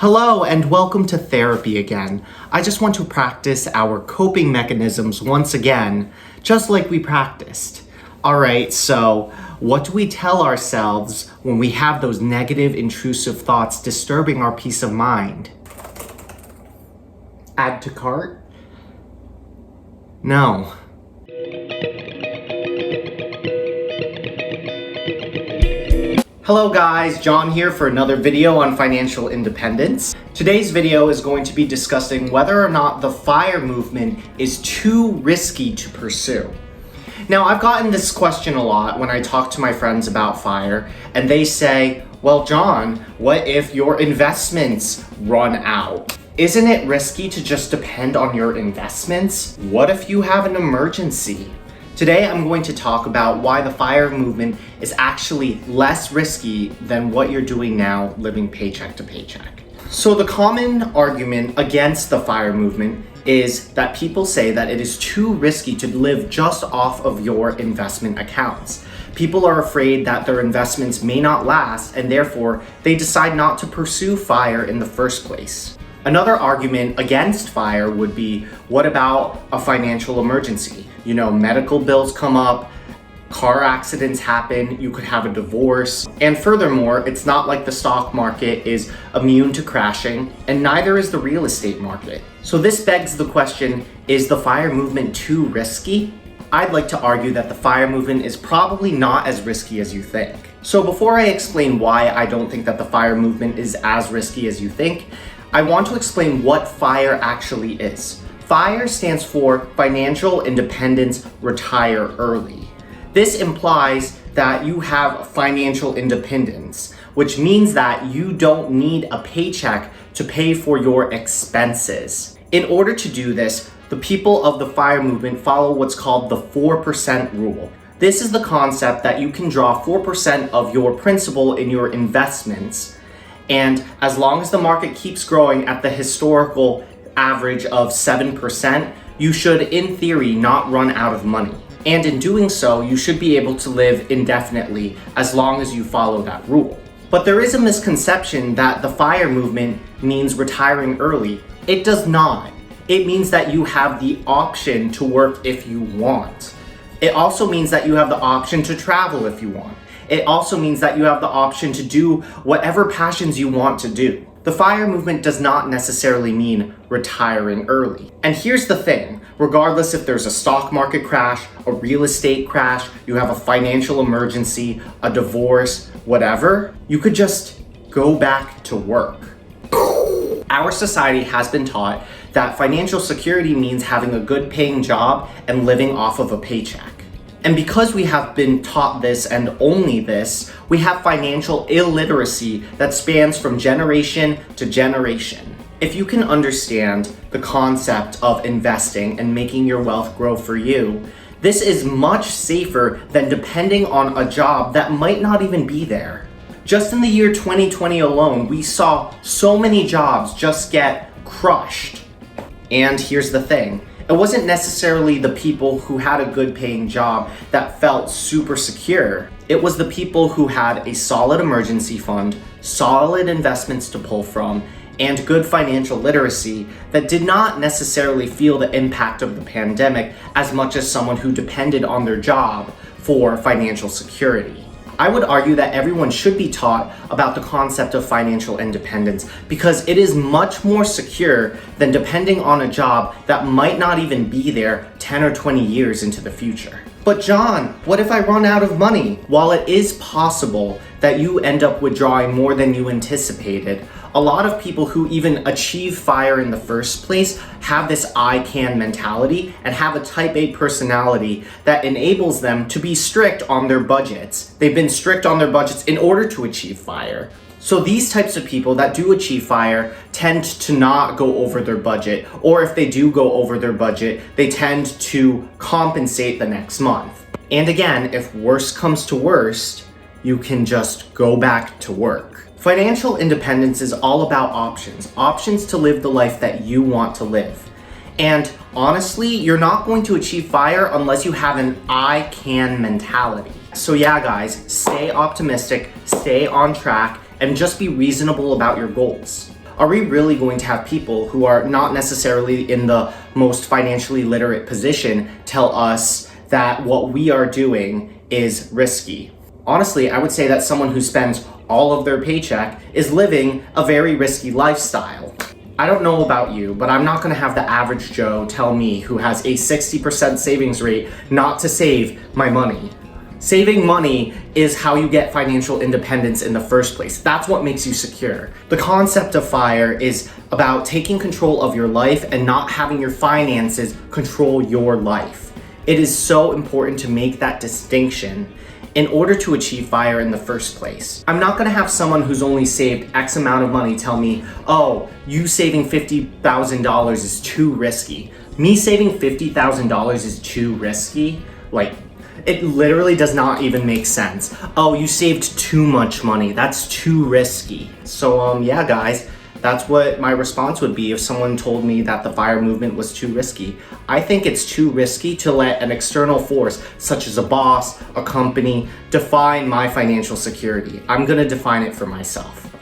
Hello and welcome to therapy again. I just want to practice our coping mechanisms once again, just like we practiced. Alright, so what do we tell ourselves when we have those negative, intrusive thoughts disturbing our peace of mind? Add to cart? No. Hello guys, John here for another video on financial independence. Today's video is going to be discussing whether or not the FIRE movement is too risky to pursue. Now, I've gotten this question a lot when I talk to my friends about FIRE, and they say, well, John, what if your investments run out? Isn't it risky to just depend on your investments? What if you have an emergency? Today, I'm going to talk about why the FIRE movement is actually less risky than what you're doing now, living paycheck to paycheck. So the common argument against the FIRE movement is that people say that it is too risky to live just off of your investment accounts. People are afraid that their investments may not last, and therefore they decide not to pursue FIRE in the first place. Another argument against FIRE would be, what about a financial emergency? You know, medical bills come up, car accidents happen, you could have a divorce, and furthermore, it's not like the stock market is immune to crashing, and neither is the real estate market. So this begs the question, is the FIRE movement too risky? I'd like to argue that the FIRE movement is probably not as risky as you think. So before I explain why I don't think that the FIRE movement is as risky as you think, I want to explain what FIRE actually is. FIRE stands for Financial Independence Retire Early. This implies that you have financial independence, which means that you don't need a paycheck to pay for your expenses. In order to do this, the people of the FIRE movement follow what's called the 4% rule. This is the concept that you can draw 4% of your principal in your investments, and as long as the market keeps growing at the historical average of 7%, you should, in theory, not run out of money. And in doing so, you should be able to live indefinitely as long as you follow that rule. But there is a misconception that the FIRE movement means retiring early. It does not. It means that you have the option to work if you want. It also means that you have the option to travel if you want. It also means that you have the option to do whatever passions you want to do. The FIRE movement does not necessarily mean retiring early. And here's the thing, regardless if there's a stock market crash, a real estate crash, you have a financial emergency, a divorce, whatever, you could just go back to work. Our society has been taught that financial security means having a good paying job and living off of a paycheck. And because we have been taught this and only this, we have financial illiteracy that spans from generation to generation. If you can understand the concept of investing and making your wealth grow for you, this is much safer than depending on a job that might not even be there. Just in the year 2020 alone, we saw so many jobs just get crushed. And here's the thing. It wasn't necessarily the people who had a good paying job that felt super secure. It was the people who had a solid emergency fund, solid investments to pull from, and good financial literacy that did not necessarily feel the impact of the pandemic as much as someone who depended on their job for financial security. I would argue that everyone should be taught about the concept of financial independence because it is much more secure than depending on a job that might not even be there 10 or 20 years into the future. But John, what if I run out of money? While it is possible that you end up withdrawing more than you anticipated, a lot of people who even achieve FIRE in the first place have this I can mentality and have a type A personality that enables them to be strict on their budgets. They've been strict on their budgets in order to achieve FIRE. So these types of people that do achieve FIRE tend to not go over their budget, or if they do go over their budget, they tend to compensate the next month. And again, if worst comes to worst, you can just go back to work. Financial independence is all about options to live the life that you want to live. And honestly, you're not going to achieve FIRE unless you have an I can mentality. So yeah, guys, stay optimistic, stay on track, and just be reasonable about your goals. are we really going to have people who are not necessarily in the most financially literate position tell us that what we are doing is risky? Honestly, I would say that someone who spends all of their paycheck is living a very risky lifestyle. I don't know about you, but I'm not gonna have the average Joe tell me who has a 60% savings rate not to save my money. Saving money is how you get financial independence in the first place. That's what makes you secure. The concept of FIRE is about taking control of your life and not having your finances control your life. It is so important to make that distinction in order to achieve FIRE in the first place. I'm not gonna have someone who's only saved X amount of money tell me, oh, you saving $50,000 is too risky. Me saving $50,000 is too risky? Like, it literally does not even make sense. Oh, you saved too much money. That's too risky. So yeah, guys, that's what my response would be if someone told me that the FIRE movement was too risky. I think it's too risky to let an external force, such as a boss, a company, define my financial security. I'm gonna define it for myself.